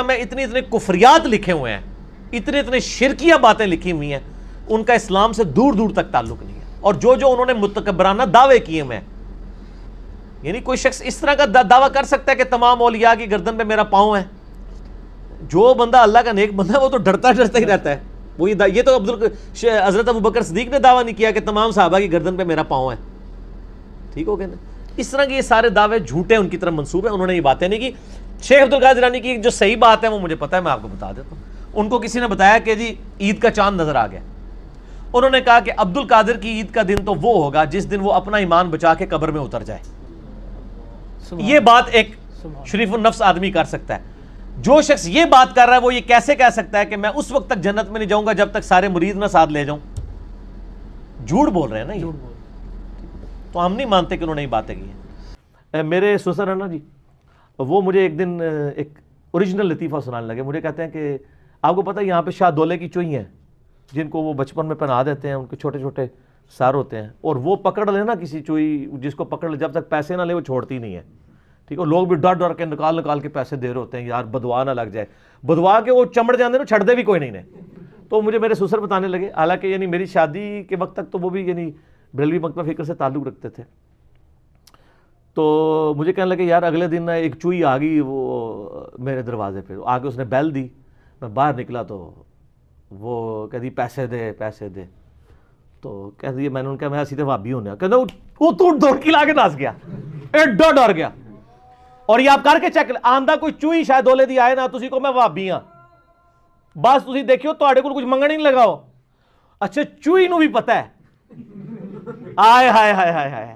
میں اتنے کفریات لکھے ہوئے ہیں, اتنے شرکیہ باتیں لکھی ہوئی ہیں, ان کا اسلام سے دور دور تک تعلق نہیں ہے. اور جو انہوں نے متکبرانہ دعوے کیے ہوئے ہیں, یعنی کوئی شخص اس طرح کا دعویٰ کر سکتا ہے کہ تمام اولیاء کی گردن پہ میرا پاؤں ہے. جو بندہ اللہ کا نیک بندہ ہے وہ تو ڈرتا ہی رہتا ہے. وہ یہ تو حضرت ابوبکر صدیق نے دعویٰ نہیں کیا کہ تمام صحابہ کی گردن پہ میرا پاؤں ہے. ٹھیک ہو گیا نا. اس طرح کے یہ سارے دعوے جھوٹے ان کی طرف منسوب ہیں, انہوں نے یہ باتیں نہیں کی. شیخ عبدالقادر جیلانی کی جو صحیح بات ہے وہ مجھے پتہ ہے, میں آپ کو بتا دیتا ہوں. ان کو کسی نے بتایا کہ جی عید کا چاند نظر آ گیا. انہوں نے کہا کہ عبد القادر کی عید کا دن تو وہ ہوگا جس دن وہ اپنا ایمان بچا کے قبر میں اتر جائے. یہ بات ایک شریف النفس آدمی کر سکتا ہے. جو شخص یہ بات کر رہا ہے وہ یہ کیسے کہہ سکتا ہے کہ میں اس وقت تک جنت میں نہیں جاؤں گا جب تک سارے مرید نہ ساتھ لے جاؤں. جھوٹ بول رہے ہیں نا یہ. تو ہم نہیں مانتے کہ انہوں نے یہ باتیں کی ہیں. میرے سسر ہے نا جی, وہ مجھے ایک دن ایک اوریجنل لطیفہ سنانے لگے. مجھے کہتے ہیں کہ آپ کو پتہ ہے یہاں پہ شاہ دولے کی چوئی ہیں جن کو وہ بچپن میں پہنا دیتے ہیں, ان کے چھوٹے چھوٹے سار ہوتے ہیں, اور وہ پکڑ لے نا کسی چوئی, جس کو پکڑ لے جب تک پیسے نہ لے وہ چھوڑتی نہیں ہے. ٹھیک ہے, لوگ بھی ڈر ڈر کے نکال کے پیسے دے رہے ہوتے ہیں, یار بدوا نہ لگ جائے. بدوا کے وہ چمڑ جاندے نا, چھڑ دے بھی کوئی نہیں نے. تو مجھے میرے سسر بتانے لگے, حالانکہ یعنی میری شادی کے وقت تک تو وہ بھی یعنی بریلوی مکتبہ فکر سے تعلق رکھتے تھے. تو مجھے کہنے لگے یار اگلے دن ایک چوئی آ گئی وہ میرے دروازے پہ, آ کے اس نے بیل دی. میں باہر نکلا تو وہ کہتی پیسے دے. تو کہتی میں نے ان کا میں سیدھے وابی ہونے, کہتا وہ تو دوڑ کے لا کے ناس گیا, ایڈا ڈر گیا. اور یہ آپ کر کے چیک آندہ کوئی چوئی شاید دولے دی آئے نا تسی کو میں وابی ہاں, بس تسی دیکھیو تو آڑے کو کچھ منگنے نہیں لگاؤ. اچھا چوئی نو بھی پتہ ہے آئے ہائے ہائے ہائے ہائے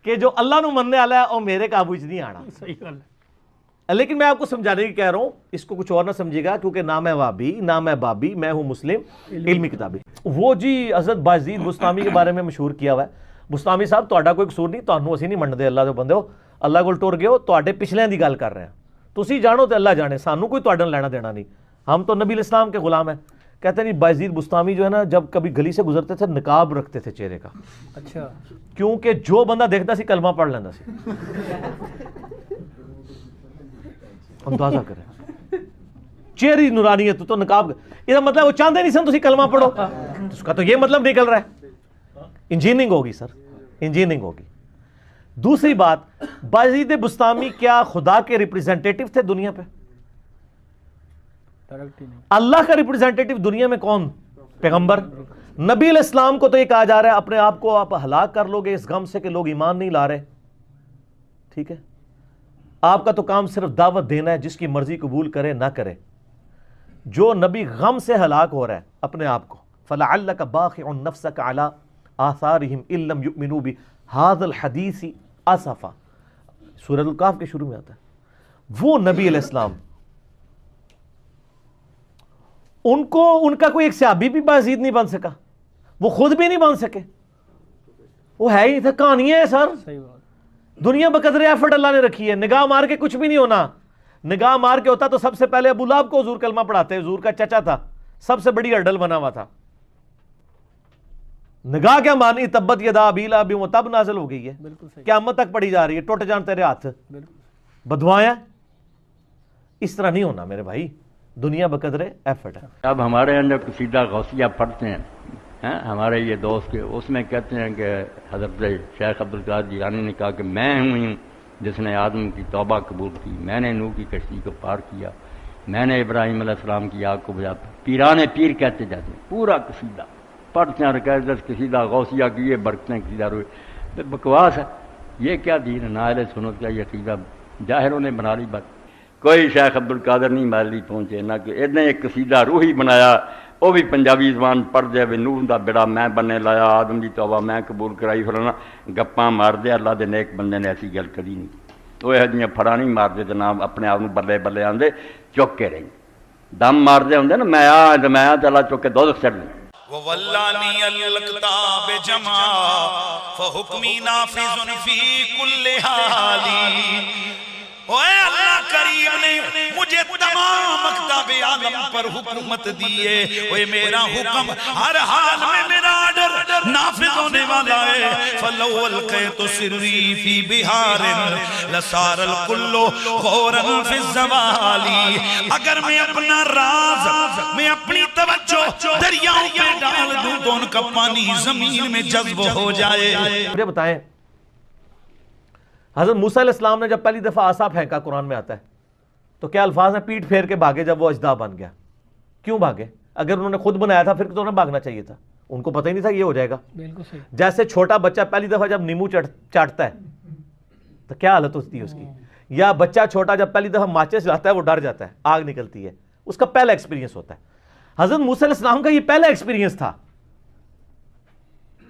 کہ جو اللہ نو مننے والا ہے وہ میرے قابو چ نہیں آنا. صحیح گل ہے. لیکن میں آپ کو سمجھانے کی کہہ رہا ہوں, اس کو کچھ اور نہ سمجھے گا, کیونکہ نہ میں وابی نہ میں بابی, میں ہوں مسلم علمی کتابی. وہ جی حضرت بازید بستامی کے بارے میں مشہور کیا ہوا ہے. بستامی صاحب تہاڈا کوئی قصور نہیں, تانوں اسی نہیں منتے اللہ دے بندے ہو, اللہ کول ٹر گئے ہو, تہاڈے پچھلیاں دی گل کر رہے ہیں. تسی جانو تے اللہ جانے, سانوں کوئی تہاڈے نال لینا دینا نہیں, ہم تو نبی الاسلام کے غلام ہیں. کہتے ہیں بازید بستامی جو ہے نا جب کبھی گلی سے گزرتے تھے نقاب رکھتے تھے چہرے کا. اچھا, کیونکہ جو بندہ دیکھتا سی کلمہ پڑھ لینا سی. اندازہ کریں چہری نورانیت تو نقاب, یہ مطلب وہ چاہتے نہیں سن تسی کلمہ پڑھو, اس کا تو یہ مطلب نکل رہا ہے. انجینئرنگ ہوگی سر, انجینئرنگ ہوگی. دوسری بات, بازید بستامی کیا خدا کے ریپریزنٹیٹیو تھے دنیا پہ؟ اللہ کا ریپریزنٹیٹیو دنیا میں کون؟ پیغمبر. نبی علیہ السلام کو تو یہ کہا جا رہا ہے اپنے آپ کو آپ ہلاک کر لو گے اس غم سے کہ لوگ ایمان نہیں لا رہے. ٹھیک ہے, آپ کا تو کام صرف دعوت دینا ہے, جس کی مرضی قبول کرے نہ کرے. جو نبی غم سے ہلاک ہو رہا ہے اپنے آپ کو, فَلَعَلَّكَ بَاخِعٌ نَفْسَكَ عَلَىٰ آثَارِهِمْ إِن لَّمْ يُؤْمِنُوا بِهَٰذَا الْحَدِيثِ آسَفًا, سورۃ الکہف کے شروع میں آتا ہے. وہ نبی علیہ السلام, ان کا کوئی ایک صحابی بھی بازید نہیں بن سکا, وہ خود بھی نہیں بن سکے, وہ ہے ہی تھا, کہانی ہے سر. دنیا بقدر ایفرٹ اللہ نے رکھی ہے, نگاہ مار کے کچھ بھی نہیں ہونا. نگاہ مار کے ہوتا تو سب سے پہلے ابو لہب کو حضور کلمہ پڑھاتے, حضور کا چچا تھا, سب سے بڑی ہرڈل بنا ہوا تھا. نگاہ کیا مانی, تبت یدا ابی لہب, وہ تب نازل ہو گئی ہے, قیامت تک پڑھی جا رہی ہے, ٹوٹ جان تیرے ہاتھ. بدوائیں اس طرح نہیں ہونا میرے بھائی, دنیا بقدر ایفرٹ ہے. اب ہمارے اندر قصیدہ غوثیہ پڑھتے ہیں ہمارے یہ دوست کے, اس میں کہتے ہیں کہ حضرت شیخ عبدالقادر جیلانی نے کہا کہ میں ہوں جس نے آدم کی توبہ قبول کی, میں نے نوح کی کشتی کو پار کیا, میں نے ابراہیم علیہ السلام کی آگ کو بجھا. پیران پیر کہتے جاتے ہیں, پورا قصیدہ پڑھتے ہیں, قیدت قصیدہ غوثیہ کی یہ برکتیں قصیدہ روئے. بکواس ہے, یہ کیا دین ہے؟ نہ اہل سنت کا یہ عقیدہ ظاہروں نے بنا لی بات. کوئی شیخ عبدالقادر نہیں مالی پہنچے نہ کہ ادنے ایک قصیدہ روحی بنایا, وہ بھی پنجابی زبان پڑھ دے, نوح دا بیڑا میں بننے لایا, آدم دی توبہ میں قبول کرائی, فلانا گپاں مار دے. اللہ دے نیک بندے نے ایسی گل کری نہیں, وہ یہ جیاں پھڑا نہیں مار دے, نہ اپنے آپ بلے بلے آندے, چک کے رہی دم مار دے ہوندے نا, میں آ تو اللہ چک کے دوزخ چڑھ لیں. وَوَلَّانِيَ الْكِتَابَ جَمْعًا فَحُكْمِي نَافِذٌ فِي كُلِّ حَالٍ. اوے اللہ کریم نے مجھے تمام اقطاب عالم پر حکومت دیئے، اوے میرا حکم ہر حال میں میرا آرڈر نافذ ہونے والا ہے۔ فَلَوْ أَلْقَيْتُ سِرِّي فِي بِحَارٍ لَصَارَ الْكُلُّ غَوْرًا فِي الزَّوَالِ، اگر میں اپنا راز، میں اپنی توجہ دریاؤں پہ ڈال دوں تو ان کا پانی زمین میں جذب ہو جائے۔ مجھے بتائیں، حضرت موسیٰ علیہ السلام نے جب پہلی دفعہ عصا پھینکا، قرآن میں آتا ہے، تو کیا الفاظ ہیں؟ پیٹ پھیر کے بھاگے جب وہ اژدہا بن گیا۔ کیوں بھاگے؟ اگر انہوں نے خود بنایا تھا پھر تو انہیں بھاگنا چاہیے تھا، ان کو پتہ ہی نہیں تھا یہ ہو جائے گا۔ بالکل صحیح۔ جیسے چھوٹا بچہ پہلی دفعہ جب نیمو چاٹتا ہے تو کیا حالت ہوتی ہے اس کی، یا بچہ چھوٹا جب پہلی دفعہ ماچس جاتا ہے وہ ڈر جاتا ہے، آگ نکلتی ہے، اس کا پہلا ایکسپیرینس ہوتا ہے۔ حضرت موسیٰ علیہ السلام کا یہ پہلا ایکسپیرینس تھا۔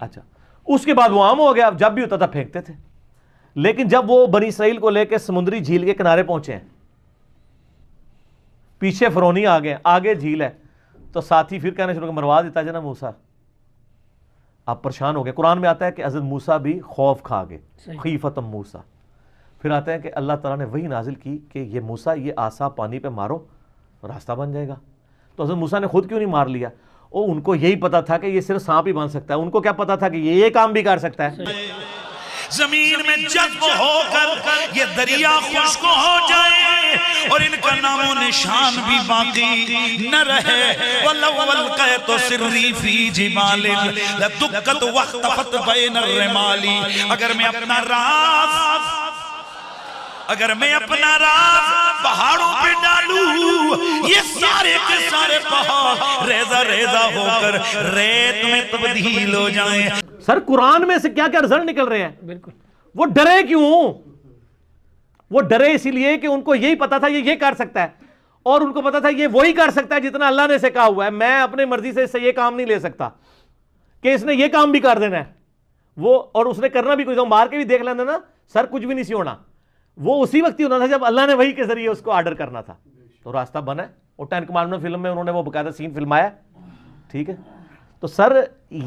اچھا، اس کے بعد وہ عام ہو گیا، جب بھی ہوتا تھا پھینکتے تھے۔ لیکن جب وہ بنی اسرائیل کو لے کے سمندری جھیل کے کنارے پہنچے ہیں، پیچھے فرعونی آ گئے، آگے جھیل ہے، تو ساتھی پھر کہنے شروع کہ مروا دیتا جنا موسیٰ، آپ پریشان ہو گئے۔ قرآن میں آتا ہے کہ حضرت موسیٰ بھی خوف کھا گئے، خیفتم موسیٰ۔ پھر آتا ہے کہ اللہ تعالیٰ نے وہی نازل کی کہ یہ موسیٰ یہ عصا پانی پہ مارو راستہ بن جائے گا۔ تو حضرت موسیٰ نے خود کیوں نہیں مار لیا؟ ان کو یہی پتا تھا کہ یہ صرف سانپ ہی بن سکتا ہے، ان کو کیا پتا تھا کہ یہ کام بھی کر سکتا ہے؟ زمین میں جذب ہو کر یہ دریا خشک ہو جائے اور ان کا نام و نشان بھی باقی نہ رہے۔ وَلَوْ أَلْقَيْتُ سِرِّي فِي جِبَالٍ لَدُكَّتْ وَاخْتَفَتْ بَيْنَ الرِّمَالِ، اگر میں اپنا راز پہاڑوں پہ ڈالوں، یہ سارے کے سارے پہاڑ ریزہ ریزہ ہو کر ریت میں تبدیل ہو جائیں۔ سر قرآن میں سے کیا کیا رزلٹ نکل رہے ہیں؟ بالکل۔ وہ ڈرے کیوں؟ وہ ڈرے اسی لیے کہ ان کو یہی پتا تھا یہ کر سکتا ہے، اور ان کو پتا تھا یہ وہی کر سکتا ہے جتنا اللہ نے اسے کہا ہوا ہے۔ میں اپنے مرضی سے اس سے یہ کام نہیں لے سکتا کہ اس نے یہ کام بھی کر دینا ہے، وہ اور اس نے کرنا بھی کوئی مار کے بھی دیکھ لینا نا، سر کچھ بھی نہیں سی ہونا۔ وہ اسی وقت ہی ہونا تھا جب اللہ نے وہی کے ذریعے اس کو آرڈر کرنا تھا، تو راستہ بنا ہے۔ اور 10 کمانڈمنٹ فلم میں انہوں نے وہ باقاعدہ سین فلمایا، ٹھیک ہے۔ تو سر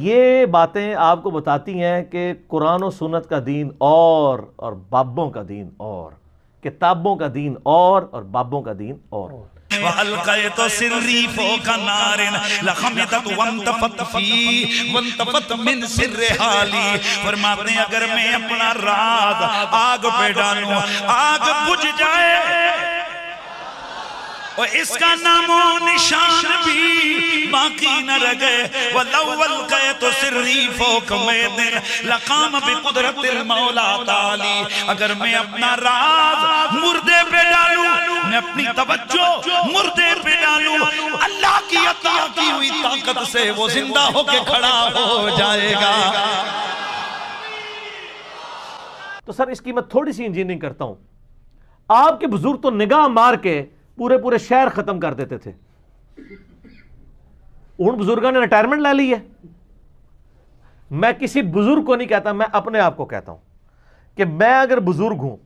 یہ باتیں آپ کو بتاتی ہیں کہ قرآن و سنت کا دین اور بابوں کا دین اور، کتابوں کا دین اور بابوں کا دین اور۔ وَأَلْقَيْتُ سِرِّي فَوْقَ نَارٍ لَخَمِدَتْ وَانْتَفَتْ مِنْ سِرِّهَا لِي، فرماتے ہیں اگر میں اپنا راز آگ پہ ڈالوں، آگ بجھ جائے اور اس کا نام و نشان بھی باقی نہ رہے۔ وَلَوْ أَلْقَيْتُ سِرِّي فَوْقَ مَيْدٍ لَقَامَ بِقُدْرَتِ الْمَوْلَى تَعَالِي، اگر میں اپنا راز مردے پہ ڈالوں، میں اپنی توجہ مردے پہ ڈالوں، اللہ کی عطا کی ہوئی طاقت سے وہ زندہ ہو کے کھڑا ہو جائے گا۔ تو سر اس کی میں تھوڑی سی انجینئرنگ کرتا ہوں۔ آپ کے بزرگ تو نگاہ مار کے پورے شہر ختم کر دیتے تھے، ان بزرگوں نے ریٹائرمنٹ لے لی ہے۔ میں کسی بزرگ کو نہیں کہتا، میں اپنے آپ کو کہتا ہوں کہ میں اگر بزرگ ہوں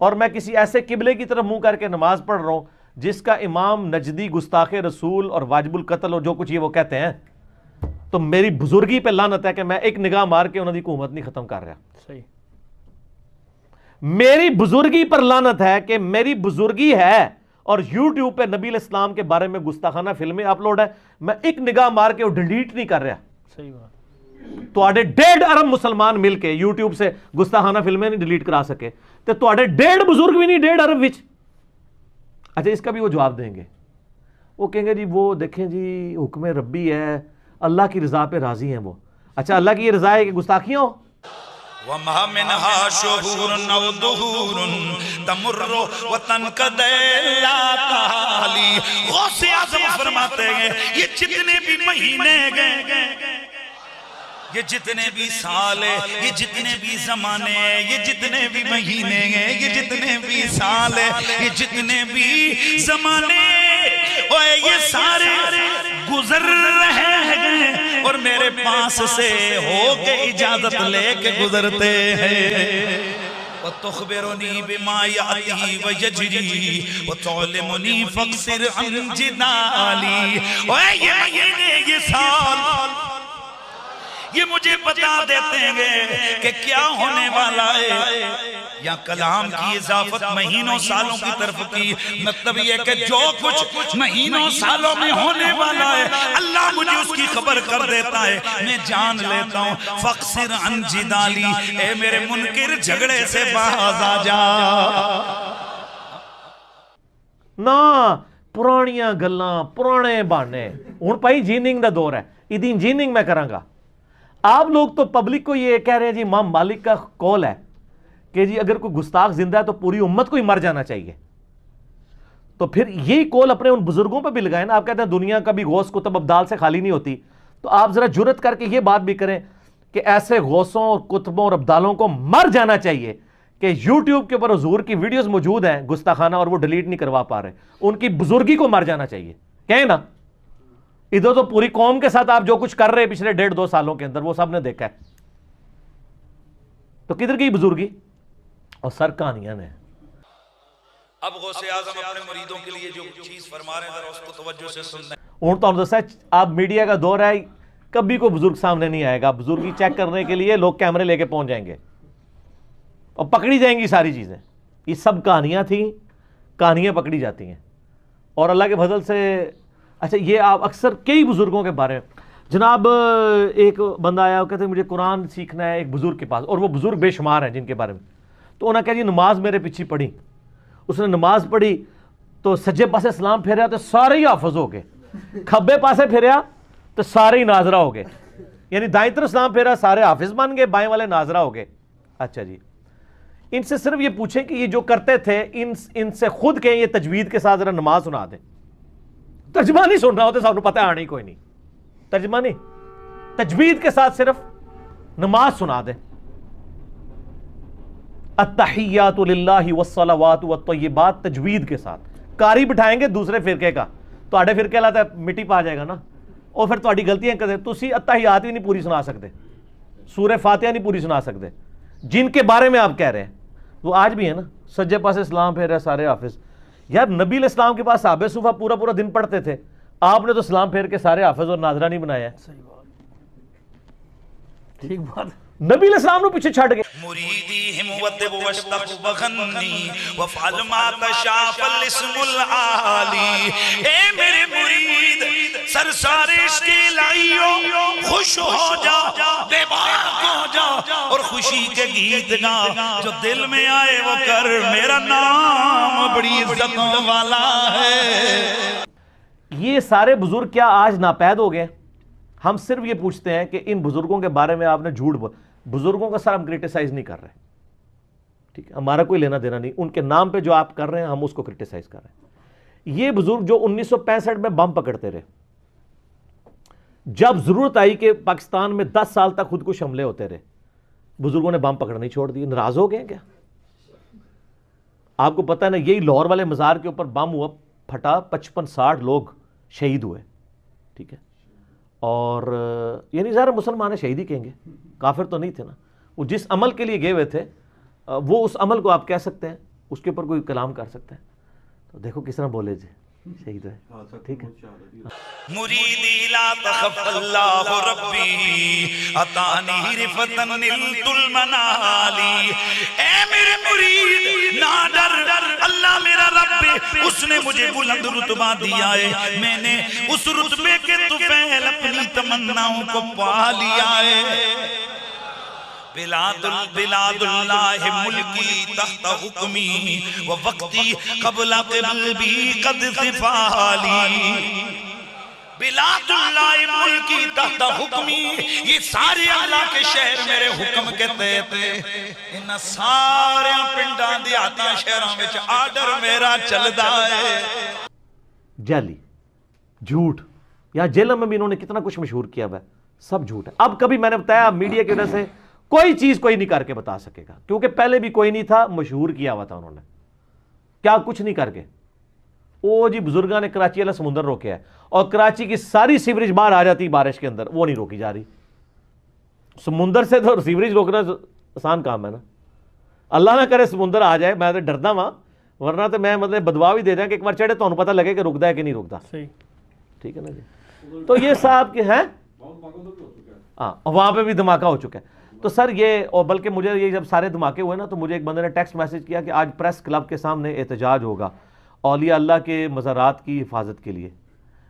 اور میں کسی ایسے قبلے کی طرف منہ کر کے نماز پڑھ رہا ہوں جس کا امام نجدی گستاخ رسول اور واجب القتل اور جو کچھ یہ وہ کہتے ہیں، تو میری بزرگی پہ لعنت ہے کہ میں ایک نگاہ مار کے انہوں کی حکومت نہیں ختم کر رہا۔ صحیح۔ میری بزرگی پر لعنت ہے کہ میری بزرگی ہے اور یوٹیوب پہ نبی علیہ السلام کے بارے میں گستاخانہ فلمیں اپلوڈ ہے، میں ایک نگاہ مار کے وہ ڈیلیٹ نہیں کر رہا۔ صحیح بات۔ تو 1.5 ارب مسلمان مل کے یوٹیوب سے گستاخانہ فلمیں نہیں ڈیلیٹ کرا سکے، تو 1.5 بزرگ بھی نہیں 1.5 ارب وچ۔ اچھا اس کا بھی وہ جواب دیں گے، وہ کہیں گے جی وہ دیکھیں جی حکم ربی ہے، اللہ کی رضا پہ راضی ہیں وہ۔ اچھا اللہ کی یہ رضا ہے کہ گستاخیاں ہو؟ وَمَا مِنْهَا شُهُورٌ أَوْ دُهُورٌ تَمُرُّ وَتَنْقَضِي لَا تَعَالِي، غوث اعظم فرماتے ہیں یہ جتنے بھی مہینے گئے، یہ جتنے بھی سال ہے، یہ جتنے بھی زمانے ہیں، یہ جتنے بھی مہینے ہیں، یہ جتنے بھی سال ہے، یہ جتنے بھی زمانے اور یہ سارے گزر رہے ہیں اور میرے پاس سے ہو کے اجازت لے کے گزرتے ہیں۔ وَتُخْبِرُنِي بِمَا يَعْتِهِ وَيَجْرِي وَتُعْلِمُنِي فَاقْصِرْ عَنْ جِدَالِي، اور یہ مہینے یہ سال یہ مجھے بتا دیتے ہیں کہ کیا ہونے والا ہے۔ یا کلام کی اضافت مہینوں سالوں کی طرف کی، مطلب یہ کہ جو کچھ مہینوں سالوں میں ہونے والا ہے اللہ مجھے اس کی خبر کر دیتا ہے، میں جان لیتا ہوں۔ فَقْصِرْ عَنْ جِدَالِي، اے میرے منکر جھگڑے سے باز آ جا۔ نا پرانیاں گلاں پرانے بانے، ہن پائی انجینئرنگ دا دور ہے، ادھی انجینئرنگ میں کراں گا۔ آپ لوگ تو پبلک کو یہ کہہ رہے ہیں جی امام مالک کا قول ہے کہ جی اگر کوئی گستاخ زندہ ہے تو پوری امت کو ہی مر جانا چاہیے، تو پھر یہی قول اپنے ان بزرگوں پہ بھی لگائیں نا۔ آپ کہتے ہیں دنیا کا بھی غوث کتب ابدال سے خالی نہیں ہوتی، تو آپ ذرا جرت کر کے یہ بات بھی کریں کہ ایسے غوثوں اور کتبوں اور ابدالوں کو مر جانا چاہیے کہ یوٹیوب کے اوپر حضور کی ویڈیوز موجود ہیں گستاخانہ اور وہ ڈیلیٹ نہیں کروا پا رہے، ان کی بزرگی کو مر جانا چاہیے۔ کہیں نا ادھر تو پوری قوم کے ساتھ آپ جو کچھ کر رہے ہیں پچھلے 1.5-2 سالوں کے اندر وہ سب نے دیکھا ہے، تو کدھر کی بزرگی اور سر کہانیاں نے۔ اب غوث اعظم اپنے مریدوں کے لیے جو چیز فرما رہے ہیں ذرا اس کو توجہ سے سننا۔ اور تو دسا آپ میڈیا کا دور ہے، کبھی کوئی بزرگ سامنے نہیں آئے گا، بزرگی چیک کرنے کے لیے لوگ کیمرے لے کے پہنچ جائیں گے اور پکڑی جائیں گی ساری چیزیں۔ یہ سب کہانیاں تھیں، کہانیاں پکڑی جاتی ہیں، اور اللہ کے فضل سے اچھا یہ آپ اکثر کئی بزرگوں کے بارے میں، جناب ایک بندہ آیا وہ کہتے ہیں مجھے قرآن سیکھنا ہے ایک بزرگ کے پاس، اور وہ بزرگ بے شمار ہیں جن کے بارے میں، تو انہوں نے کہا جی نماز میرے پیچھے پڑھی، اس نے نماز پڑھی تو سجے پاسے سلام پھیریا تو سارے ہی حافظ ہو گئے، کھبے پاسے پھیریا تو سارے ہی ناظرہ ہو گئے، یعنی دائیں طرف سلام پھیرا سارے حافظ بن گئے، بائیں والے ناظرہ ہو گئے۔ اچھا جی ان سے صرف یہ پوچھیں کہ یہ جو کرتے تھے ان سے خود کہیں یہ تجوید کے ساتھ ذرا نماز سنا دیں۔ ترجمہ نہیں سن رہا ہوتا سب کو پتہ ہے آنی کوئی نہیں، ترجمہ نہیں، تجوید کے ساتھ صرف نماز سنا دیں۔ التحیات للہ والصلوات والطیبات تجوید کے ساتھ، قاری بٹھائیں گے دوسرے فرقے کا تو آڑے فرقے لاتا ہے مٹی پا جائے گا نا، اور پھر تہاڈی غلطیاں کدے تسی التحیات بھی نہیں پوری سنا سکتے، سورہ فاتحہ نہیں پوری سنا سکتے، جن کے بارے میں آپ کہہ رہے ہیں وہ آج بھی ہے نا، سجے پاسے اسلام پھیر رہے سارے حافظ۔ یار نبی علیہ السلام کے پاس صحابہ صوفہ پورا دن پڑھتے تھے، آپ نے تو اسلام پھیر کے سارے حافظ اور ناظرہ نہیں بنایا ہے۔ ٹھیک بات، نبی علیہ السلام نے پیچھے چھڑ گئے۔ مریدی ہموت واشتق بغنی وفعل ما تشاء فالاسم العالی، اے میرے مرید سرسار عشق الہیوں خوش ہو جا، بے باک ہو جا اور خوشی کے گیت گا، جو دل میں آئے وہ کر، میرا نام بڑی عزتوں والا ہے۔ یہ سارے بزرگ کیا آج ناپید ہو گئے؟ ہم صرف یہ پوچھتے ہیں کہ ان بزرگوں کے بارے میں آپ نے جھوٹ بول، بزرگوں کا سر ہم کرٹیسائز نہیں کر رہے، ٹھیک ہے، ہمارا کوئی لینا دینا نہیں، ان کے نام پہ جو آپ کر رہے ہیں ہم اس کو کرٹیسائز کر رہے ہیں۔ یہ بزرگ جو 1965 میں بم پکڑتے رہے، جب ضرورت آئی کہ پاکستان میں 10 سال تک خودکش حملے ہوتے رہے، بزرگوں نے بم پکڑنا نہیں چھوڑ دیے۔ ناراض ہو گئے کیا؟ آپ کو پتہ ہے نا یہی لاہور والے مزار کے اوپر بم ہوا پھٹا، 55-60 لوگ شہید ہوئے، ٹھیک ہے، اور یعنی ظاہر مسلمان شہید ہی کہیں گے، کافر تو نہیں تھے نا، وہ جس عمل کے لیے گئے ہوئے تھے وہ اس عمل کو آپ کہہ سکتے ہیں، اس کے اوپر کوئی کلام کر سکتے ہیں، تو دیکھو کس طرح بولے جی شہید ہے، ٹھیک ہے۔ مریدی لا تخف اللہ ربی عطانی رفتن نلت المنالی، اے میرے مرید نہ ڈر، اللہ میرا رب اس نے مجھے بلند رتبہ دیا ہے، میں نے اس رتبے کے طفیل اپنی تمناؤں کو پا لیا ہے۔ بلاد اللہ ملکی تحت حکمی ووقتی قبل قلبی قد ثفالی، بلاد اللہ ملکی تحت حکمی، یہ سارے اللہ کے شہر میرے حکم کے تحت، ان سارے پنڈان دیاتا شہروں میں آرڈر میرا چلدا ہے۔ جعلی جھوٹ، یہاں جیلوں میں بھی انہوں نے کتنا کچھ مشہور کیا ہے، سب جھوٹ ہے۔ اب کبھی میں نے بتایا میڈیا کی وجہ سے کوئی چیز کوئی نہیں کر کے بتا سکے گا، کیونکہ پہلے بھی کوئی نہیں تھا، مشہور کیا ہوا تھا انہوں نے، کیا کچھ نہیں کر کے۔ وہ جی بزرگاں نے کراچی والا سمندر روکیا ہے، اور کراچی کی ساری سیوریج باہر آ جاتی بارش کے اندر، وہ نہیں روکی جا رہی۔ سمندر سے تو سیوریج روکنا آسان کام ہے نا، اللہ نہ کرے سمندر آ جائے، میں تو ڈردا ہاں، ورنہ تو میں مطلب بدوا بھی دے دیں کہ ایک بار چڑھے تو انہوں پتہ لگے کہ رکتا ہے کہ نہیں رکتا، ٹھیک ہے نا جی۔ تو یہ صاحب کے ہیں، ہاں وہاں پہ بھی دھماکہ ہو چکا ہے۔ تو سر یہ، اور بلکہ مجھے یہ جب سارے دھماکے ہوئے نا تو مجھے ایک بندے نے ٹیکسٹ میسج کیا کہ آج پریس کلب کے سامنے احتجاج ہوگا اولیاء اللہ کے مزارات کی حفاظت کے لیے.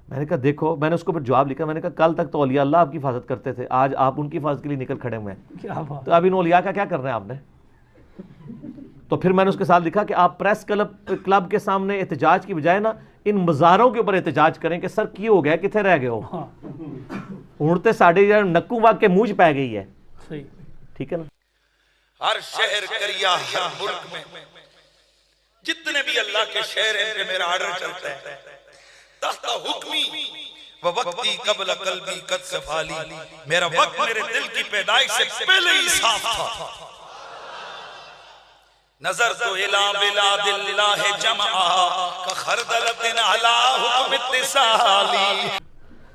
میں نے کہا دیکھو، میں نے اس کو پھر جواب لکھا، میں نے کہا کل تک تو اولیاء اللہ آپ کی حفاظت کرتے تھے، آج آپ ان کی حفاظت کے لیے نکل کھڑے ہوئے ہیں، تو اب ان اولیاء کا کیا کرنا ہے آپ نے؟ تو پھر میں نے اس کے ساتھ لکھا کہ آپ پریس کلب کے سامنے احتجاج کی بجائے نا ان مزاروں کے اوپر احتجاج کریں کہ سر کی ہو گیا، کتنے رہ گئے ہو، اڑتے ساڑھے نکو واگ کے موج پہ گئی ہے. ٹھیک ہے نا. ہر شہر کریا ہر ملک میں جتنے بھی اللہ کے شہر ہیں پہ میرا آرڈر چلتا ہے، تحت حکمی و وقتی قبل قلبی قد سفالی، میرا وقت میرے دل کی پیدائش سے پہلے ہی صاف تھا. نظر تو الہ بلاد اللہ جمعہ کخردلت علی حکم اتصالی.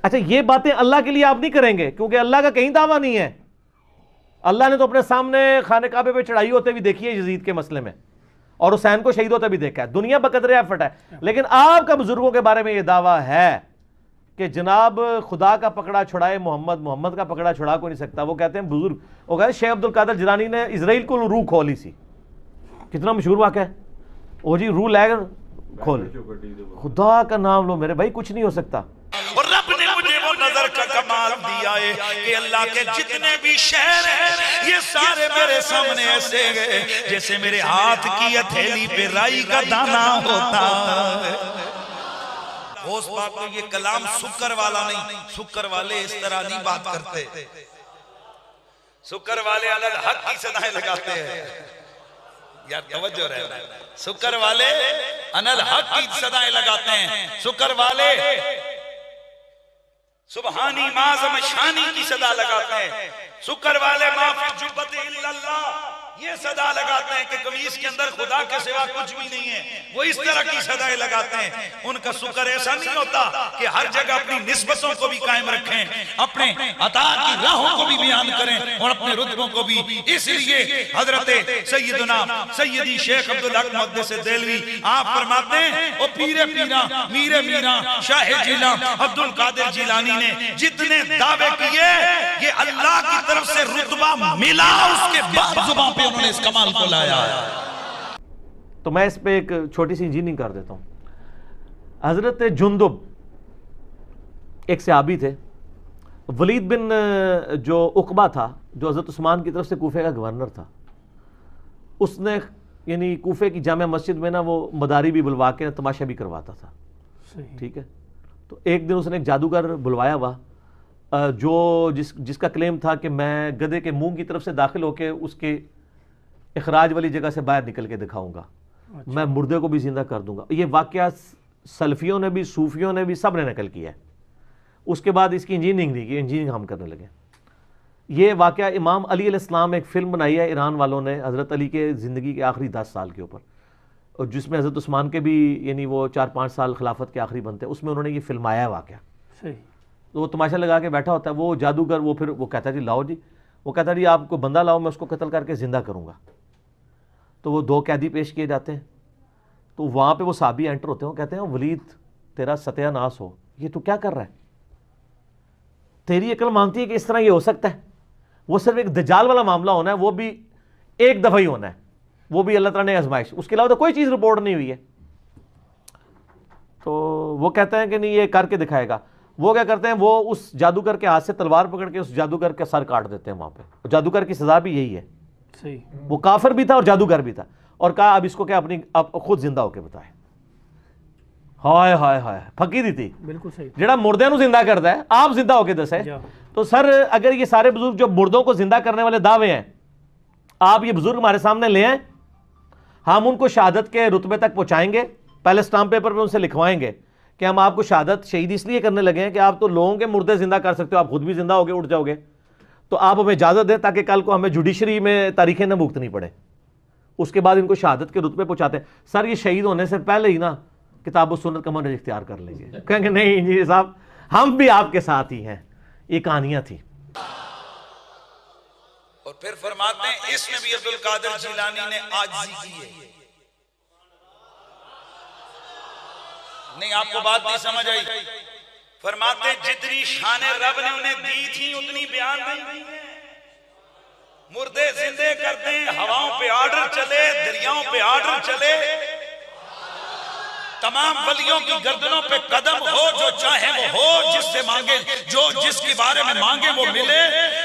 اچھا یہ باتیں اللہ کے لیے آپ نہیں کریں گے کیونکہ اللہ کا کہیں دعویٰ نہیں ہے. اللہ نے تو اپنے سامنے خانہ کعبے پہ چڑھائی ہوتے بھی دیکھی ہے یزید کے مسئلے میں، اور حسین کو شہید ہوتے بھی دیکھا ہے. دنیا بقدر ایفٹ ہے، لیکن آپ کا بزرگوں کے بارے میں یہ دعویٰ ہے کہ جناب خدا کا پکڑا چھڑائے محمد کا پکڑا چھڑا کو نہیں سکتا. وہ کہتے ہیں بزرگ، وہ کہتے ہیں شیخ عبد القادر جیلانی نے اسرائیل کو روح کھولی سی. کتنا مشہور واقعہ ہے وہ جی، روح لے کر کھول. خدا کا نام لو میرے بھائی، کچھ نہیں ہو سکتا. اور رب نے مجھے وہ نظر کا کمال دیا ہے کہ اللہ کے جتنے بھی شہر ہیں یہ سارے میرے سامنے ایسے گئے جیسے میرے ہاتھ کی ہتھیلی پہ رائی کا دانہ ہوتا ہے. غوث پاک کو یہ کلام سکر والا نہیں، سکر والے اس طرح نہیں بات کرتے. سکر والے علی الحق کی صدائیں لگاتے ہیں. یار توجہ رہنا، سکر والے علی الحق کی صدائیں لگاتے ہیں. سکر والے سبحانی معظم شانی کی صدا لگاتے ہیں. سکر والے ما فی جبت الا اللہ یہ صدا لگاتے ہیں کہ قمیص کے اندر خدا کے سوا کچھ بھی نہیں ہے. وہ اس طرح کی صدائیں لگاتے ہیں. ان کا سکر ایسا نہیں ہوتا کہ ہر جگہ اپنی نسبتوں کو بھی قائم رکھیں، اپنے عطا کی راہوں کو بھی بیان کریں اور اپنے رتبوں کو بھی. اس لیے حضرت سیدنا سیدی شیخ عبدالحق محدث دہلوی آپ فرماتے ہیں او پیر پیرا میر میرا شاہ جیلان عبدالقادر جیلانی نے جتنے دعوے کیے یہ اللہ کی طرف سے رتبہ ملا، اس کے بعد زبان پہ انہوں نے اس کمال کو لایا ہے. تو میں اس پہ ایک چھوٹی سی انجینئرنگ کر دیتا ہوں. حضرت جندب ایک صحابی تھے. ولید بن جو عقبہ تھا جو حضرت عثمان کی طرف سے کوفے کا گورنر تھا، اس نے یعنی کوفے کی جامع مسجد میں نا وہ مداری بھی بلوا کے تماشا بھی کرواتا تھا. ٹھیک ہے. تو ایک دن اس نے ایک جادوگر بلوایا ہوا جو جس کا کلیم تھا کہ میں گدھے کے منہ کی طرف سے داخل ہو کے اس کے اخراج والی جگہ سے باہر نکل کے دکھاؤں گا، میں مردے کو بھی زندہ کر دوں گا. یہ واقعہ سلفیوں نے بھی صوفیوں نے بھی سب نے نقل کیا ہے. اس کے بعد اس کی انجینئرنگ نہیں کی، انجینئرنگ ہم کرنے لگے. یہ واقعہ امام علی علیہ السلام ایک فلم بنائی ہے ایران والوں نے حضرت علی کے زندگی کے آخری 10 سال کے اوپر، اور جس میں حضرت عثمان کے بھی یعنی وہ 4-5 سال خلافت کے آخری بنتے ہیں، اس میں انہوں نے یہ فلم آیا ہے واقعہ. تو وہ تماشا لگا کے بیٹھا ہوتا ہے وہ جادوگر، وہ پھر وہ کہتا ہے جی لاؤ جی، وہ کہتا ہے جی آپ کو بندہ لاؤ میں اس کو قتل کر کے زندہ کروں گا. تو وہ 2 قیدی پیش کیے جاتے ہیں. تو وہاں پہ وہ صحابی انٹر ہوتے ہیں، وہ کہتے ہیں ولید تیرا ستیہ ناس ہو، یہ تو کیا کر رہا ہے؟ تیری عقل مانتی ہے کہ اس طرح یہ ہو سکتا ہے؟ وہ صرف ایک دجال والا معاملہ ہونا ہے، وہ بھی ایک دفعہ ہی ہونا ہے، وہ بھی اللہ تعالیٰ نے آزمائش، اس کے علاوہ تو کوئی چیز رپورٹ نہیں ہوئی ہے. تو وہ کہتے ہیں کہ نہیں یہ کر کے دکھائے گا. وہ کیا کرتے ہیں، وہ اس جادوگر کے ہاتھ سے تلوار پکڑ کے اس جادوگر کا سر کاٹ دیتے ہیں وہاں پہ. جادوگر کی سزا بھی یہی ہے. وہ کافر بھی تھا اور جادوگر بھی تھا، اور کہا اب اس کو کیا اپنی اب خود زندہ ہو کے بتائے. ہائے ہائے ہائے پھکی تھی بالکل صحیح، جڑا مردے نو زندہ کرتا ہے آپ زندہ ہو کے دسے. تو سر اگر یہ سارے بزرگ جو مردوں کو زندہ کرنے والے دعوے ہیں، آپ یہ بزرگ ہمارے سامنے لے آئیں، ہم ان کو شہادت کے رتبے تک پہنچائیں گے. پہلے سٹامپ پیپر پہ ان سے لکھوائیں گے کہ ہم آپ کو شہادت شہید اس لیے کرنے لگے ہیں کہ آپ تو لوگوں کے مردے زندہ کر سکتے ہو، آپ خود بھی زندہ ہوگے اٹھ جاؤ گے، تو آپ ہمیں اجازت دیں تاکہ کل کو ہمیں جوڈیشری میں تاریخیں نہ بھگتنی پڑے. اس کے بعد ان کو شہادت کے رتبے پہنچاتے ہیں. سر یہ شہید ہونے سے پہلے ہی نا کتاب و سنت کا منہج اختیار کر لیجیے. کہیں گے نہیں انجینئر صاحب ہم بھی آپ کے ساتھ ہی ہیں، یہ کہانیاں تھیں. اور پھر فرماتے ہیں اس میں بھی عبدالقادر جیلانی نے عاجزی کی ہے. نہیں آپ کو بات نہیں سمجھ آئی. فرماتے ہیں جتنی شان رب نے انہیں دی تھی اتنی بیان نہیں دی ہے. مردے زندے کر دیں، ہواؤں پہ آرڈر چلے، دریاؤں پہ آرڈر چلے، تمام ولیوں کی گردنوں پہ قدم ہو، جو چاہے وہ ہو، جس سے مانگے، جو جس کے بارے میں مانگے وہ ملے،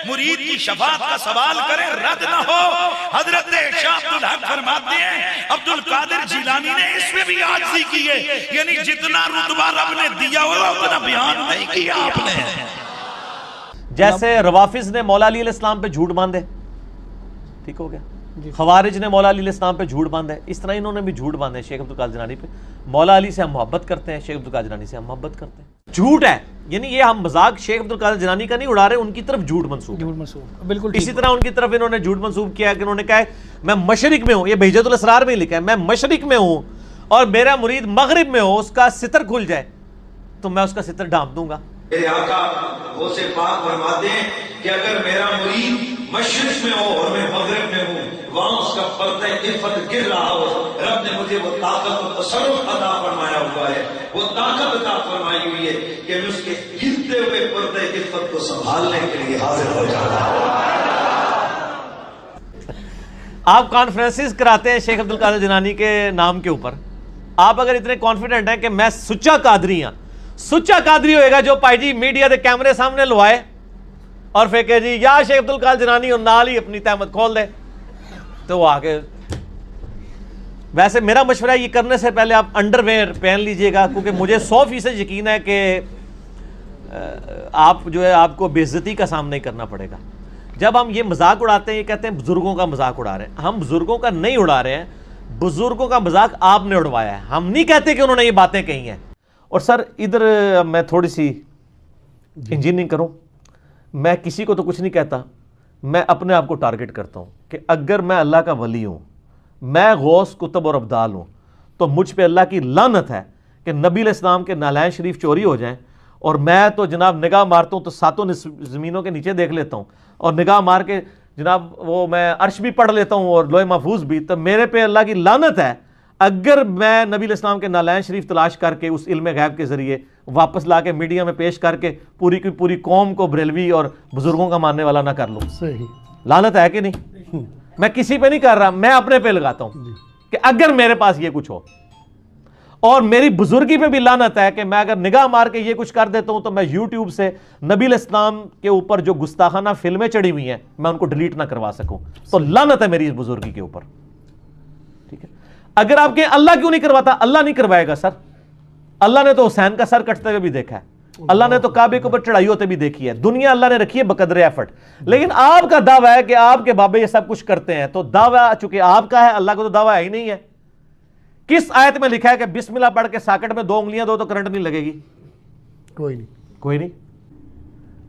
مرید کی شفاعت کا سوال کرے رد نہ ہو۔ حضرت شاہ عبدالحق فرماتے ہیں عبد القادر جیلانی نے اس میں بھی عاجزی کی ہے، یعنی جتنا رتبہ رب نے دیا ہوا اتنا بیان نہیں کیا آپ نے۔ جیسے روافظ نے مولا علی علیہ السلام پہ جھوٹ باندھے، ٹھیک ہو گیا، خوارج نے مولا علی علیہ السلام پہ جھوٹ باندھے، اس طرح انہوں نے بھی جھوٹ باندھے شیخ عبدالقادر جیلانی پہ۔ مولا علی سے ہم محبت کرتے ہیں، شیخ عبدالقادر جیلانی سے ہم محبت کرتے ہیں۔ جھوٹ ہے، یعنی یہ ہم مذاق شیخ عبدالقادر جیلانی کا نہیں اڑا رہے، ان کی طرف جھوٹ منسوب، بالکل اسی طرح ان کی طرف انہوں نے جھوٹ منسوب کیا کہ انہوں نے کہا ہے میں مشرق میں ہوں، یہ بہجت الاسرار میں لکھا ہے، میں مشرق میں ہوں اور میرا مرید مغرب میں ہو، اس کا ستر کھل جائے تو میں اس کا ستر ڈھانپ دوں گا۔ میرے آقا غوث پاک فرماتے ہیں کہ اگر میرا مرید مشرق میں ہو اور میں مغرب میں ہوں، وہاں اس کا پردہ عفت گر رہا ہو، رب نے مجھے وہ طاقت و تصرف عطا فرمایا ہوا ہے، وہ طاقت عطا فرمائی ہوئی ہے کہ میں اس کے گرتے ہوئے پردہ عفت کو سنبھالنے کے لیے حاضر ہو جاتا ہوں۔ آپ کانفرنسز کراتے ہیں شیخ عبدالقادر جیلانی کے نام کے اوپر، آپ اگر اتنے کانفیڈنٹ ہیں کہ میں سچا قادری ہوں، سچا قادری ہوئے گا جو پائی جی میڈیا دے کیمرے سامنے لوائے اور پھر کہ جی یا شیخ عبدالقادر جیلانی اور نال ہی اپنی تہمت کھول دے، تو وہ آگے۔ ویسے میرا مشورہ یہ کرنے سے پہلے آپ انڈر ویئر پہن لیجئے گا، کیونکہ مجھے 100% یقین ہے کہ آپ جو ہے آپ کو بے عزتی کا سامنا ہی کرنا پڑے گا۔ جب ہم یہ مذاق اڑاتے ہیں، یہ کہتے ہیں بزرگوں کا مذاق اڑا رہے ہیں، ہم بزرگوں کا نہیں اڑا رہے ہیں، بزرگوں کا مذاق آپ نے اڑوایا ہے، ہم نہیں کہتے کہ انہوں نے یہ باتیں کہی ہیں۔ اور سر ادھر میں تھوڑی سی انجینئرنگ کروں، میں کسی کو تو کچھ نہیں کہتا، میں اپنے آپ کو ٹارگٹ کرتا ہوں کہ اگر میں اللہ کا ولی ہوں، میں غوث کتب اور ابدال ہوں، تو مجھ پہ اللہ کی لعنت ہے کہ نبی علیہ السلام کے نالین شریف چوری ہو جائیں، اور میں تو جناب نگاہ مارتا ہوں تو ساتوں زمینوں کے نیچے دیکھ لیتا ہوں، اور نگاہ مار کے جناب وہ میں عرش بھی پڑھ لیتا ہوں اور لوح محفوظ بھی، تو میرے پہ اللہ کی لعنت ہے اگر میں نبی علیہ السلام کے نالین شریف تلاش کر کے اس علم غیب کے ذریعے واپس لا کے میڈیا میں پیش کر کے پوری کی پوری قوم کو بریلوی اور بزرگوں کا ماننے والا نہ کر لوں۔ صحیح، لعنت ہے کہ نہیں؟ میں کسی پہ نہیں کر رہا، میں اپنے پہ لگاتا ہوں کہ اگر میرے پاس یہ کچھ ہو، اور میری بزرگی پہ بھی لعنت ہے کہ میں اگر نگاہ مار کے یہ کچھ کر دیتا ہوں تو میں یوٹیوب سے نبی علیہ السلام کے اوپر جو گستاخانہ فلمیں چڑھی ہوئی ہیں میں ان کو ڈیلیٹ نہ کروا سکوں، تو لعنت ہے میری اس بزرگی کے اوپر، ٹھیک ہے۔ اگر آپ کہیں اللہ کیوں نہیں کرواتا، اللہ نہیں کروائے گا سر، اللہ نے تو حسین کا سر کٹتے ہوئے بھی دیکھا ہے، اللہ نے تو کعبے کے اوپر چڑھائی ہوتے بھی دیکھی ہے، دنیا اللہ نے رکھی ہے بقدر ایفرٹ، لیکن آپ کا دعویٰ ہے کہ آپ کے بابے یہ سب کچھ کرتے ہیں، تو دعویٰ چونکہ آپ کا ہے، اللہ کو تو دعویٰ ہے ہی نہیں ہے۔ کس آیت میں لکھا ہے کہ بسم اللہ پڑھ کے ساکٹ میں 2 انگلیاں دو تو کرنٹ نہیں لگے گی؟ کوئی نہیں، کوئی نہیں۔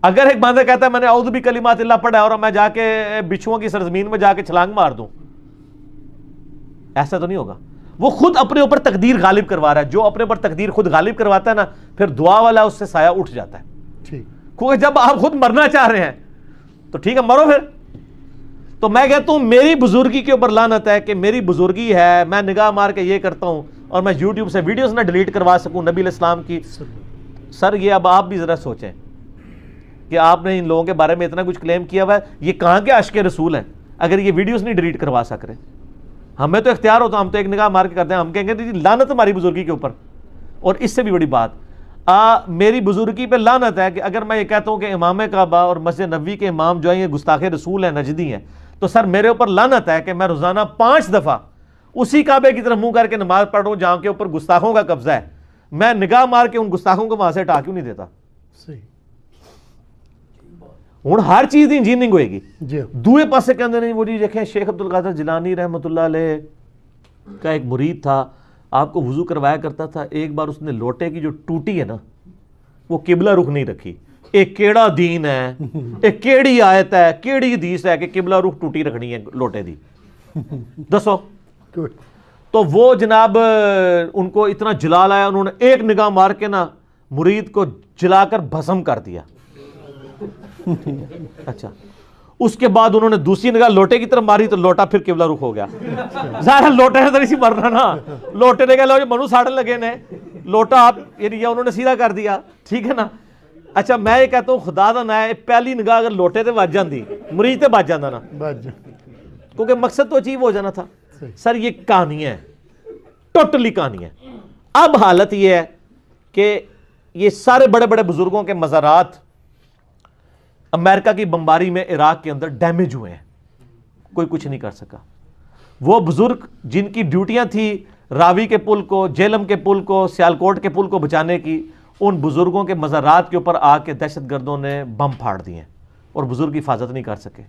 اگر ایک بندہ کہتا ہے میں نے اعوذ بکلمات اللہ پڑھا ہے اور میں جا کے بچھوؤں کی سرزمین میں جا کے چھلانگ مار دوں، ایسا تو نہیں ہوگا۔ وہ خود اپنے اوپر تقدیر غالب کروا رہا ہے، جو اپنے اوپر تقدیر خود غالب کرواتا ہے نا، پھر دعا والا اس سے سایہ اٹھ جاتا ہے، ٹھیک، کیونکہ جب آپ خود مرنا چاہ رہے ہیں تو ٹھیک ہے مرو پھر۔ تو میں کہتا ہوں میری بزرگی کے اوپر لعنت ہے کہ میری بزرگی ہے، میں نگاہ مار کے یہ کرتا ہوں اور میں یوٹیوب سے ویڈیوز نہ ڈیلیٹ کروا سکوں نبی علیہ السلام کی۔ سر یہ اب آپ بھی ذرا سوچیں کہ آپ نے ان لوگوں کے بارے میں اتنا کچھ کلیم کیا ہوا ہے، یہ کہاں کے عاشق رسول ہیں اگر یہ ویڈیوز نہیں ڈیلیٹ کروا سک رہے؟ ہمیں تو اختیار ہوتا، ہم تو ایک نگاہ مار کے کرتے ہیں، ہم کہیں گے جی لعنت ہماری بزرگی کے اوپر۔ اور اس سے بھی بڑی بات میری بزرگی پہ لعنت ہے کہ اگر میں یہ کہتا ہوں کہ امام کعبہ اور مسجد نبوی کے امام جو ہیں یہ گستاخ رسول ہیں، نجدی ہیں، تو سر میرے اوپر لعنت ہے کہ میں روزانہ 5 دفعہ اسی کعبے کی طرف منہ کر کے نماز پڑھ رہا ہوں جہاں کے اوپر گستاخوں کا قبضہ ہے، میں نگاہ مار کے ان گستاخوں کو وہاں سے ہٹا کیوں نہیں دیتا؟ صحیح، ہوں ہر چیز دی انجینئرنگ ہوئے گی۔ جی دوئے پاسے کہندے نہیں وہ جی دیکھیں شیخ عبدالقادر جیلانی رحمۃ اللہ علیہ کا ایک مرید تھا، آپ کو وضو کروایا کرتا تھا، ایک بار اس نے لوٹے کی جو ٹوٹی ہے نا وہ قبلہ رخ نہیں رکھی، ایک کیڑا دین ہے، ایک کیڑی آیت ہے، کیڑی حدیث ہے کہ قبلہ رخ ٹوٹی رکھنی ہے لوٹے دی، دسو۔ تو وہ جناب ان کو اتنا جلال آیا، انہوں نے ایک نگاہ مار کے نا مرید کو جلا کر بھسم کر دیا۔ اچھا اس کے بعد انہوں نے دوسری نگاہ لوٹے کی طرف ماری تو لوٹا پھر قبلہ رخ ہو گیا۔ ظاہر لوٹے نے تو نہیں سی مرنا نا، لوٹے نے کہا لو منو ساڑن لگے نے، لوٹا آپ یعنی انہوں نے سیدھا کر دیا، ٹھیک ہے نا۔ اچھا میں یہ کہتا ہوں خدا دا نا ہے پہلی نگاہ اگر لوٹے تے بچ جاندی مریض تے بچ جاندہ نا، بج کیونکہ مقصد تو اچیو ہو جانا تھا. سر یہ کہانی ہے، ٹوٹلی کہانی ہے. اب حالت یہ ہے کہ یہ سارے بڑے بڑے بزرگوں کے مزارات امریکہ کی بمباری میں عراق کے اندر ڈیمیج ہوئے ہیں، کوئی کچھ نہیں کر سکا. وہ بزرگ جن کی ڈیوٹیاں تھی راوی کے پل کو، جیلم کے پل کو، سیالکوٹ کے پل کو بچانے کی، ان بزرگوں کے مزارات کے اوپر آ کے دہشت گردوں نے بم پھاڑ دیے اور بزرگ کی حفاظت نہیں کر سکے.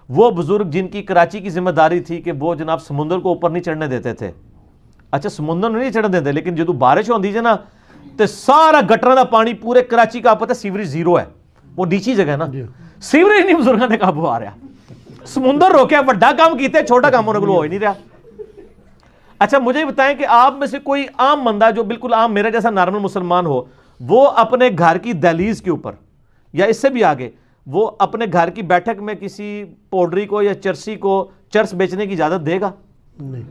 وہ بزرگ جن کی کراچی کی ذمہ داری تھی کہ وہ جناب سمندر کو اوپر نہیں چڑھنے دیتے تھے. اچھا سمندر نہیں چڑھنے دیتے لیکن جدو بارش ہوندی ہے نا تو سارا گٹراں دا پانی پورے کراچی کا پتہ سیوریج زیرو ہے، وہ نیچی جگہ ہے نا، سیوریج نہیں بزرگاں دے قابو آ رہا. سمندر روکیا، بڑا کام کیتے، چھوٹا کام ہونے کو ہو ہی نہیں رہا. اچھا مجھے بتائیں کہ آپ میں سے کوئی عام بندہ جو بالکل عام میرا جیسا نارمل مسلمان ہو، وہ اپنے گھر کی دہلیز کے اوپر یا اس سے بھی آگے وہ اپنے گھر کی بیٹھک میں کسی پوڈری کو یا چرسی کو چرس بیچنے کی اجازت دے گا؟ نہیں.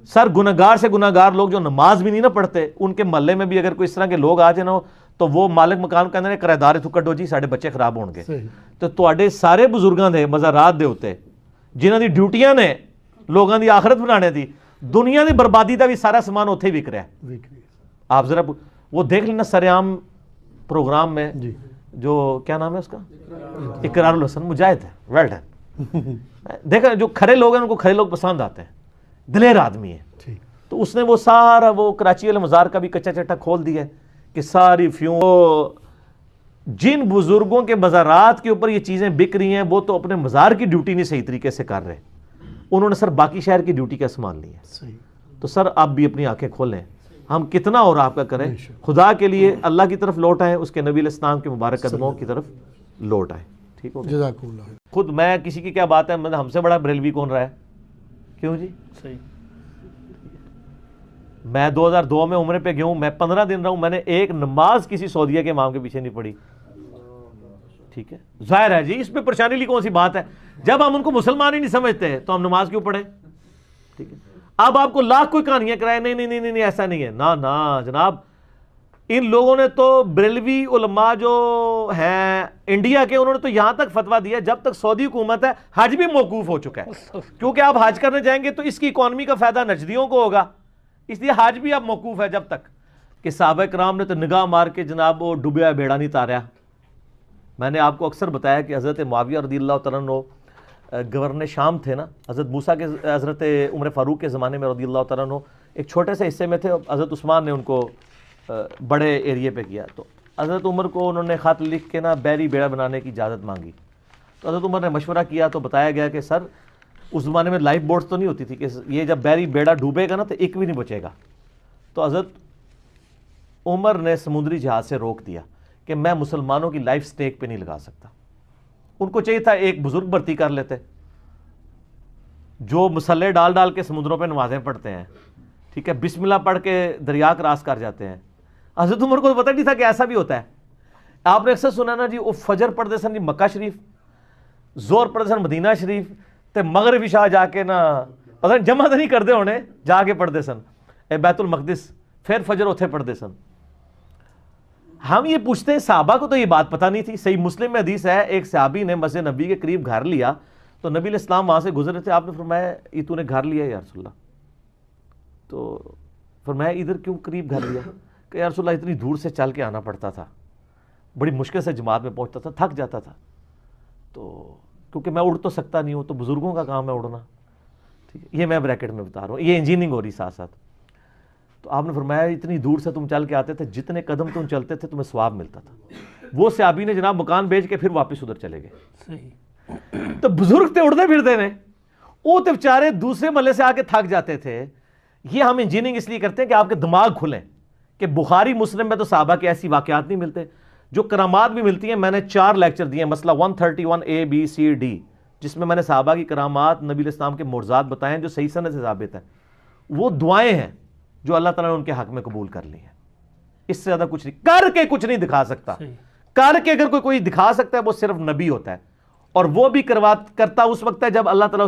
سر گناہگار سے گناہگار لوگ جو نماز بھی نہیں نہ پڑھتے، ان کے محلے میں بھی اگر کوئی اس طرح کے لوگ آ جائیں نا تو وہ مالک مکان کہندے نے کرایہ دار اتھوں کڈو جی ساڈے بچے خراب ہون گے. تو تواڈے سارے بزرگاں دے مزارات دے اوتے جنہاں دی ڈیوٹیاں نے لوگاں دی آخرت بنانے دی، دنیا دی بربادی دا بھی سارا سامان اوتھے ہی وک رہا ہے. آپ ذرا وہ دیکھ لینا سریام پروگرام میں جو کیا نام ہے اس کا، اقرار الحسن مجاہد ہے، ویل ڈن. دیکھا جو کھڑے لوگ ہیں ان کو کھڑے لوگ پسند آتے ہیں، دلیر آدمی ہے. تو اس نے وہ سارا وہ کراچی والے مزار کا بھی کچا چٹا کھول دیا ہے کہ ساری جن بزرگوں کے مزارات کے اوپر یہ چیزیں بک رہی ہیں وہ تو اپنے مزار کی ڈیوٹی نہیں صحیح طریقے سے کر رہے، انہوں نے سر باقی شہر کی ڈیوٹی کا سنبھال لی ہے. تو سر آپ بھی اپنی آنکھیں کھولیں، ہم کتنا اور آپ کا کریں، خدا کے لیے اللہ کی طرف لوٹ آئیں، اس کے نبی علیہ السلام کے مبارک قدموں کی طرف لوٹ آئیں. ٹھیک ہو جزاک اللہ. خود میں کسی کی کیا بات ہے، ہم سے بڑا بریلوی کون رہا ہے؟ کیوں جی؟ صحیح. میں 2002 میں عمرے پہ گیا ہوں، میں 15 دن رہا ہوں، میں نے ایک نماز کسی سعودیہ کے امام کے پیچھے نہیں پڑھی. ٹھیک ہے، ظاہر ہے جی اس پہ پریشانی لی کون سی بات ہے، جب ہم ان کو مسلمان ہی نہیں سمجھتے تو ہم نماز کیوں پڑھیں؟ ٹھیک ہے. اب آپ کو لاکھ کوئی کہانیاں کرائے، نہیں نہیں نہیں نہیں ایسا نہیں ہے، نا جناب. ان لوگوں نے تو بریلوی علماء جو ہیں انڈیا کے، انہوں نے تو یہاں تک فتویٰ دیا جب تک سعودی حکومت ہے حج بھی موقوف ہو چکا ہے، کیونکہ آپ حج کرنے جائیں گے تو اس کی اکانومی کا فائدہ نجدیوں کو ہوگا، اس لیے حج بھی اب موقوف ہے جب تک کہ صحابہ کرام نے تو نگاہ مار کے جناب وہ ڈوبیا بیڑا نہیں تاریا. میں نے آپ کو اکثر بتایا کہ حضرت معاویہ رضی اللہ تعالیٰ عنہ گورنر شام تھے نا، حضرت موسیٰ کے حضرت عمر فاروق کے زمانے میں رضی اللہ تعالیٰ عنہ ایک چھوٹے سے حصے میں تھے، حضرت عثمان نے ان کو بڑے ایریے پہ کیا. تو حضرت عمر کو انہوں نے خط لکھ کے نا بحری بیڑا بنانے کی اجازت مانگی. تو حضرت عمر نے مشورہ کیا تو بتایا گیا کہ سر اس زمانے میں لائف بوٹس تو نہیں ہوتی تھی کہ یہ جب بحری بیڑا ڈوبے گا نا تو ایک بھی نہیں بچے گا. تو حضرت عمر نے سمندری جہاز سے روک دیا کہ میں مسلمانوں کی لائف سٹیک پہ نہیں لگا سکتا. ان کو چاہیے تھا ایک بزرگ بھرتی کر لیتے جو مسلح ڈال ڈال کے سمندروں پہ نمازیں پڑھتے ہیں، ٹھیک ہے، بسم اللہ پڑھ کے دریا کراس کر جاتے ہیں. حضرت عمر کو پتہ نہیں تھا کہ ایسا بھی ہوتا ہے. آپ نے اکثر سنا نا جی وہ فجر پڑھتے سن جی مکہ شریف، زور پڑھتے سن مدینہ شریف، تے مغرب عشاء جا کے نا پتہ نہیں جمع تو نہیں کرتے ہونے، جا کے پڑھتے سن بیت المقدس، پھر فجر اتھے پڑھتے سن. ہم یہ پوچھتے ہیں صحابہ کو تو یہ بات پتہ نہیں تھی. صحیح مسلم میں حدیث ہے ایک صحابی نے مسجد نبی کے قریب گھر لیا تو نبی علیہ السلام وہاں سے گزرے تھے، آپ نے فرمایا یہ تو نے گھر لیا یا رسول اللہ؟ تو فرمایا ادھر کیوں قریب گھر لیا؟ کہ یا رسول اللہ اتنی دور سے چل کے آنا پڑتا تھا، بڑی مشکل سے جماعت میں پہنچتا تھا، تھک جاتا تھا، تو کیونکہ میں اڑ تو سکتا نہیں ہوں، تو بزرگوں کا کام ہے اڑنا. ٹھیک ہے، یہ میں بریکٹ میں بتا رہا ہوں، یہ انجینئرنگ ہو رہی ساتھ ساتھ. تو آپ نے فرمایا اتنی دور سے تم چل کے آتے تھے، جتنے قدم تم چلتے تھے تمہیں ثواب ملتا تھا. وہ صحابی نے جناب مکان بیچ کے پھر واپس ادھر چلے گئے. تو بزرگ تھے اڑتے پھرتے نے، وہ تو بیچارے دوسرے محلے سے آ کے تھک جاتے تھے. یہ ہم انجینئرنگ اس لیے کرتے ہیں کہ آپ کے دماغ کھلیں کہ بخاری مسلم میں تو صحابہ کے ایسی واقعات نہیں ملتے. جو کرامات بھی ملتی ہیں، میں نے 4 لیکچر دیے ہیں، مسئلہ 131 A B C D، جس میں نے صحابہ کی کرامات، نبی علیہ السلام کے معجزات بتائے ہیں جو صحیح سند سے ثابت ہیں. وہ دعائیں ہیں جو اللہ تعالیٰ نے ان کے حق میں قبول کر لی ہیں. اس سے زیادہ کچھ نہیں، کر کے کچھ نہیں دکھا سکتا. کر کے اگر کوئی دکھا سکتا ہے وہ صرف نبی ہوتا ہے، اور وہ بھی کرتا اس وقت ہے جب اللہ تعالیٰ